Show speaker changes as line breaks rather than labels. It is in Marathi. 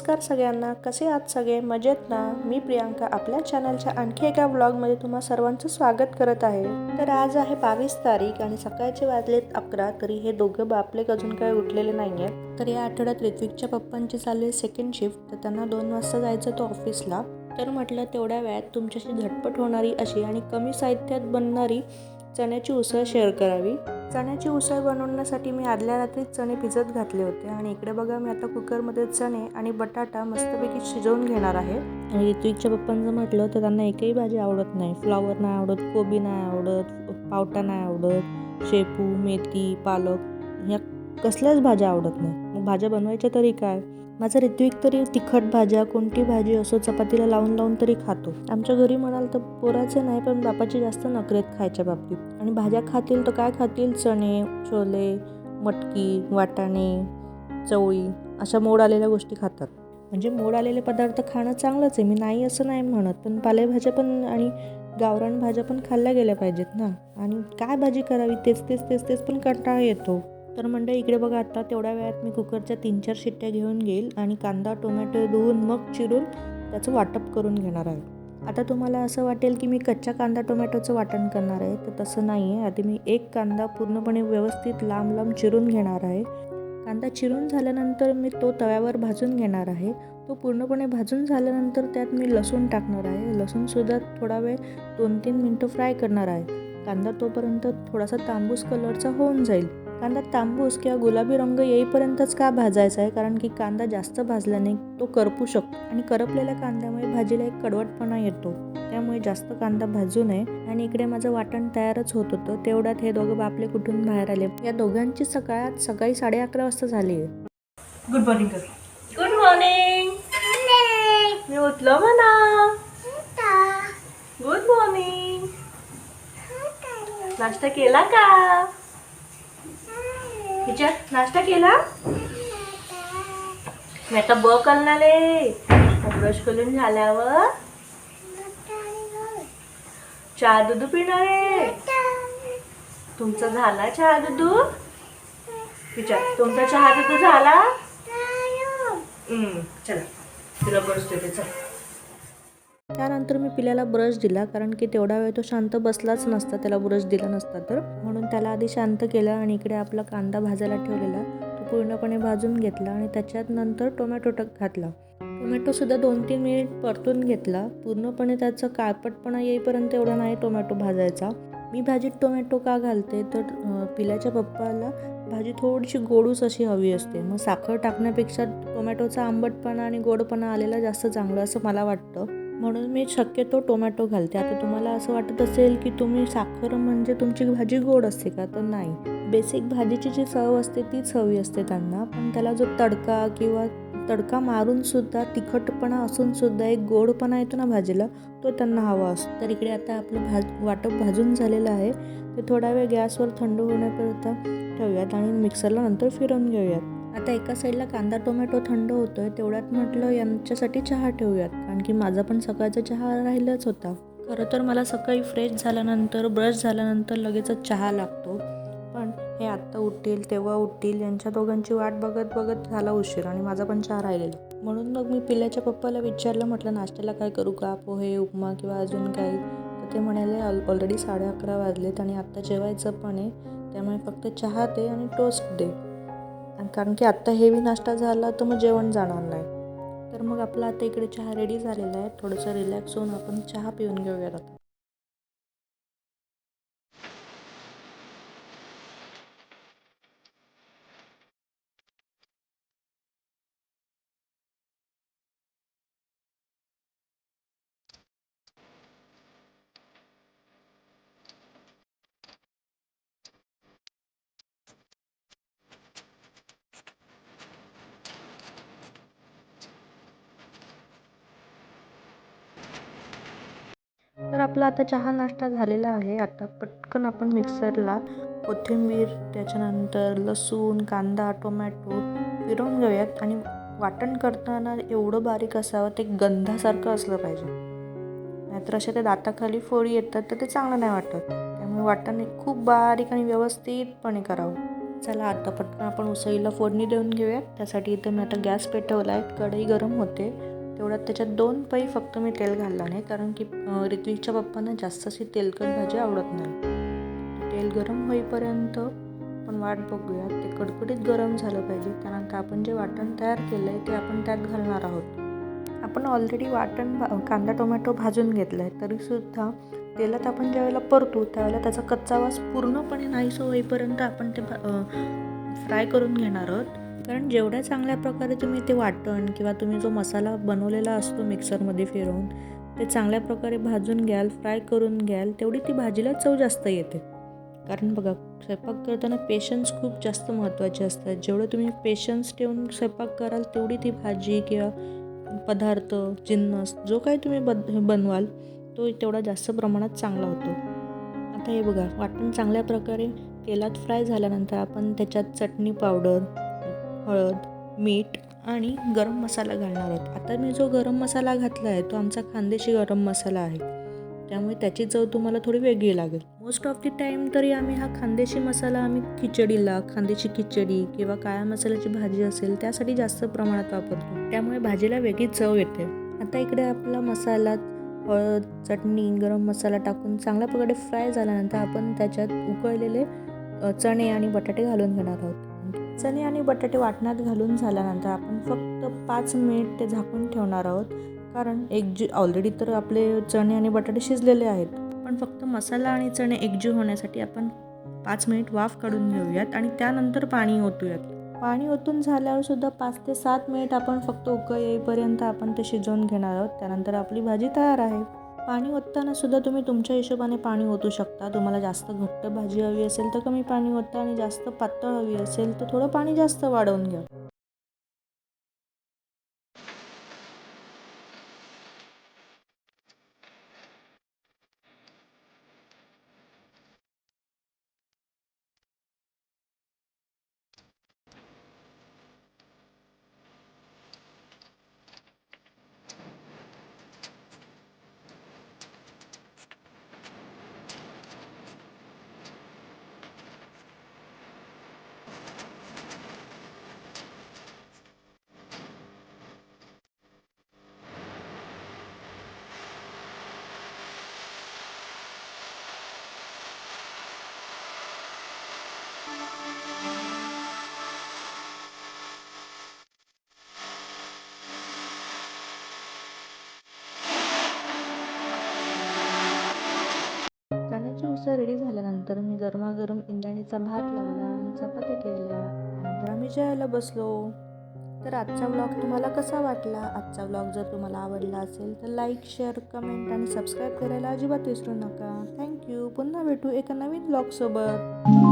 नमस्कार सगळ्यांना, कसे आहात सगळे? मजेत ना? मी प्रियांका आपल्या चॅनलच्या आणखी एका व्लॉगमध्ये तुम्हा सर्वांचं स्वागत करत आहे. तर आज आहे 22 तारीख आणि सकाळचे वाजलेत 11 तरी हे दोघं बापले अजून काही उठलेले नाही आहेत. तर या आठवड्यात ऋत्विकच्या पप्पांची चालू आहे सेकंड शिफ्ट, तर त्यांना 2 वाजता जायचं तो ऑफिसला. तर म्हटलं तेवढ्या वेळात तुमच्याशी झटपट होणारी अशी आणि कमी साहित्यात बनणारी चण्याची उसळ शेअर करावी. चण्याची उसळ बनवण्यासाठी मी आदल्या रात्री चणे भिजत घातले होते आणि इकडे बघा मी आता कुकरमध्ये चणे आणि बटाटा मस्तपैकी शिजवून घेणार आहे. आणि ऋत्विकच्या पप्पांचं म्हटलं तर त्यांना एकही भाजी आवडत नाही. फ्लॉवर नाही आवडत, कोबी नाही आवडत, पावटा नाही आवडत, शेपू, मेथी, पालक ह्या कसल्याच भाज्या आवडत नाही. मग भाज्या बनवायच्या तरी काय? माझा ऋत्विक तरी तिखट भाज्या कोणती भाजी असो चपातीला लावून लावून तरी खातो. आमच्या घरी म्हणाल तर पोराचे नाही पण बापाचे जास्त नखरेत खायच्या बाबतीत. आणि भाज्या खातील तर काय खातील? चणे, छोले, मटकी, वाटाणे, चवळी अशा मोड आलेल्या गोष्टी खातात. म्हणजे मोड आलेले पदार्थ खाणं चांगलंच आहे, मी नाही असं नाही म्हणत, पण पालेभाज्या पण आणि गावरान भाज्या पण खाल्ल्या गेल्या पाहिजेत ना. आणि काय भाजी करावी तेच पण कंटाळा येतो. तर मंडळी इकडे बघा, आता तेवढ्या वेळात मी कुकरच्या 3-4 शिट्ट्या घेऊन घेईल आणि कांदा टोमॅटो धुवून मग चिरून त्याचं वाटप करून घेणार आहे. आता तुम्हाला असं वाटेल की मी कच्च्या कांदा टोमॅटोचं वाटण करणार आहे, तर तसं नाही आहे. आधी मी एक कांदा पूर्णपणे व्यवस्थित लांब लांब चिरून घेणार आहे. कांदा चिरून झाल्यानंतर मी तो तव्यावर भाजून घेणार आहे. तो पूर्णपणे भाजून झाल्यानंतर त्यात मी लसूण टाकणार आहे. लसूणसुद्धा थोडा वेळ 2-3 मिनटं फ्राय करणार आहे. कांदा तोपर्यंत थोडासा तांबूस कलरचा होऊन जाईल. कांदा तांबूस किंवा गुलाबी रंग येईपर्यंतच का भाजायचा आहे? कारण की कांदा जास्त भाजल्याने तो करपू शकतो आणि करपलेल्या कांद्यामुळे भाजीला एक कडवटपणा येतो. त्यामुळे जास्त कांदा भाजू नये. आणि इकडे माझं वाटण तयारच होत होतं, तेवढ्यात हे दोघं बापले कुठून बाहेर आले. या दोघांची सकाळी 11:30 वाजता झाली आहे. गुड मॉर्निंग कर. Good morning. मी उठलो म्हणा. Good morning. नाश्ता केला का? हिच्यात नाश्ता केला? मी आता करणारे. ब्रश करून झाल्यावर चहा दूध पिणार आहे. तुमचा झाला चहा दूध? विचार, तुमचा चहा दूध झाला? चला तिला ब्रश देते. चल. त्यानंतर मी पिल्याला ब्रश दिला, कारण की तेवढा वेळ तो शांत बसलाच नसता त्याला ब्रश दिला नसता तर, म्हणून त्याला आधी शांत केलं. आणि इकडे आपला कांदा भाजायला ठेवलेला तो पूर्णपणे भाजून घेतला आणि त्याच्यात नंतर टोमॅटो घातला. टोमॅटोसुद्धा 2-3 मिनिट परतून घेतला. पूर्णपणे त्याचा काळपटपणा येईपर्यंत एवढा नाही टोमॅटो भाजायचा. मी भाजीत टोमॅटो का घालते तर पिल्याच्या पप्पाला भाजी थोडीशी गोडूस अशी हवी असते. मग साखर टाकण्यापेक्षा टोमॅटोचा आंबटपणा आणि गोडपणा आलेला जास्त चांगलं असं मला वाटतं, म्हणून मी शक्यतो टोमॅटो घालते. आता तुम्हाला असं वाटत असेल की तुम्ही साखर म्हणजे तुमची भाजी गोड असते का? तर नाही, बेसिक भाजीची जी चव असते तीच हवी असते त्यांना. पण त्याला जो तडका किंवा तडका मारून सुद्धा तिखटपणा असून सुद्धा एक गोडपणा येतो ना भाजीला, तो त्यांना हवा असतो. तर इकडे आता आपलं वाटप भाजून झालेलं आहे. ते थोडा वेळ गॅसवर थंड होण्यापर्यंत ठेवूयात आणि मिक्सरला नंतर फिरवून घेऊयात. आता एका साईडला कांदा टोमॅटो थंड होतोय, तेवढ्यात म्हटलं यांच्यासाठी चहा ठेवूयात, कारण की माझा पण सकाळचा चहा राहिलाच होता. खरं तर मला सकाळी फ्रेश झाल्यानंतर ब्रश झाल्यानंतर लगेचच चहा लागतो, पण हे आत्ता उठतील तेव्हा उठतील यांच्या दोघांची वाट बघत बघत झाला उशीर आणि माझा पण चहा राहिलेला. म्हणून मग मी पिल्याच्या पप्पाला विचारलं, म्हटलं नाश्त्याला काय करू का? पोहे, उपमा किंवा अजून काही? तर ते म्हणाले ऑलरेडी 11:30 वाजलेत आणि आत्ता जेवायचं पण आहे, त्यामुळे फक्त चहा दे आणि टोस्ट दे. कारण की आत्ता हेवी नाश्ता झाला तर मग जेवण जाणार नाही. तर मग आपला आता इकडे चहा रेडी झालेला आहे. थोडंसं रिलॅक्स होऊन आपण चहा पिऊन घेऊयात आता. तर आपला आता चहा नाश्ता झालेला आहे. आता पटकन आपण मिक्सरला कोथिंबीर, त्याच्यानंतर लसूण, कांदा, टोमॅटो फिरवून घेऊयात. आणि वाटण करताना एवढं बारीक असावं, ते गंधासारखं असलं पाहिजे, नाहीतर अशा त्या दाताखाली फोडी येतात तर ते चांगलं नाही वाटत. त्यामुळे वाटण खूप बारीक आणि व्यवस्थितपणे करावं. चला आता पटकन आपण उसळीला फोडणी देऊन घेऊयात. त्यासाठी इथं मी आता गॅस पेटवला आहे, कढई गरम होते. तेवढ्यात त्याच्यात 2 पै फक्त मी तेल घाललं नाही, कारण की ऋत्विकच्या पप्पांना जास्त अशी तेलकट भाजी आवडत नाही. तेल गरम होईपर्यंत आपण वाट बघूयात. ते कडकडीत गरम झालं पाहिजे. त्यानंतर आपण जे वाटण तयार केलं आहे ते आपण त्यात घालणार आहोत. आपण ऑलरेडी वाटण कांदा टोमॅटो भाजून घेतलं आहे, तरीसुद्धा तेलात आपण ज्यावेळेला परतू त्यावेळेला त्याचा कच्चा वास पूर्णपणे नाहीसं होईपर्यंत आपण ते फ्राय करून घेणार आहोत. कारण जेवढ्या चांगल्या प्रकारे तुम्ही ते वाटण किंवा तुम्ही जो मसाला बनवलेला असतो मिक्सरमध्ये फिरवून ते चांगल्या प्रकारे भाजून घ्याल, फ्राय करून घ्याल, तेवढी ती भाजीला चव जास्त येते. कारण बघा, स्वयंपाक करताना पेशन्स खूप जास्त महत्त्वाचे असतात. जेवढं तुम्ही पेशन्स ठेवून स्वयंपाक कराल तेवढी ती भाजी किंवा पदार्थ, जिन्नस जो काही तुम्ही बनवाल तो तेवढा जास्त प्रमाणात चांगला होतो. आता हे बघा, वाटण चांगल्या प्रकारे तेलात फ्राय झाल्यानंतर आपण त्याच्यात चटणी पावडर, हळद, मीठ आणि गरम मसाला घालणार आहोत. आता मी जो गरम मसाला घातला आहे तो आमचा खानदेशी गरम मसाला आहे, त्यामुळे त्याची चव तुम्हाला थोडी वेगळी लागेल. मोस्ट ऑफ दी टाईम तरी आम्ही हा खानदेशी मसाला खिचडीला, खानदेशी खिचडी किंवा काळ्या मसाल्याची भाजी असेल त्यासाठी जास्त प्रमाणात वापरतो, त्यामुळे भाजीला वेगळी चव येते. आता इकडे आपला मसाला, हळद, चटणी, गरम मसाला टाकून चांगल्या प्रकारे फ्राय झाल्यानंतर आपण त्याच्यात उकळलेले चणे आणि बटाटे घालून घेणार आहोत. चणे आणि बटाटे वाटणात घालून झाल्यानंतर आपण फक्त 5 मिनिट ते झाकून ठेवणार आहोत. कारण ऑलरेडी तर आपले चणे आणि बटाटे शिजलेले आहेत, पण फक्त मसाला आणि चणे एकजीव होण्यासाठी आपण 5 मिनिट वाफ काढून घेऊयात आणि त्यानंतर पाणी ओतूयात. पाणी ओतून झाल्यावर सुद्धा 5 ते 7 मिनिट आपण फक्त उकळ येईपर्यंत आपण ते शिजवून घेणार आहोत. त्यानंतर आपली भाजी तयार आहे. पाणी ओतताना सुद्धा तुम्ही तुमच्या हिशोबाने पाणी ओतू शकता. तुम्हाला जास्त घट्ट भाजी हवी असेल तर कमी पाणी ओता आणि जास्त पातळ हवी असेल तर थोडं पाणी जास्त वाढवून घ्या. चण्याची उसळ रेडी झाल्यानंतर मी गरमागरम इंद्राणीचा भात लावला आणि चपाती केल्या. नंतर आम्ही जेवायला बसलो. तर आजचा व्लॉग तुम्हाला कसा वाटला? आजचा व्लॉग जर तुम्हाला आवडला असेल तर लाईक, शेअर, कमेंट आणि सबस्क्राईब करायला अजिबात विसरू नका. थँक्यू. पुन्हा भेटू एका नवीन व्लॉगसोबत.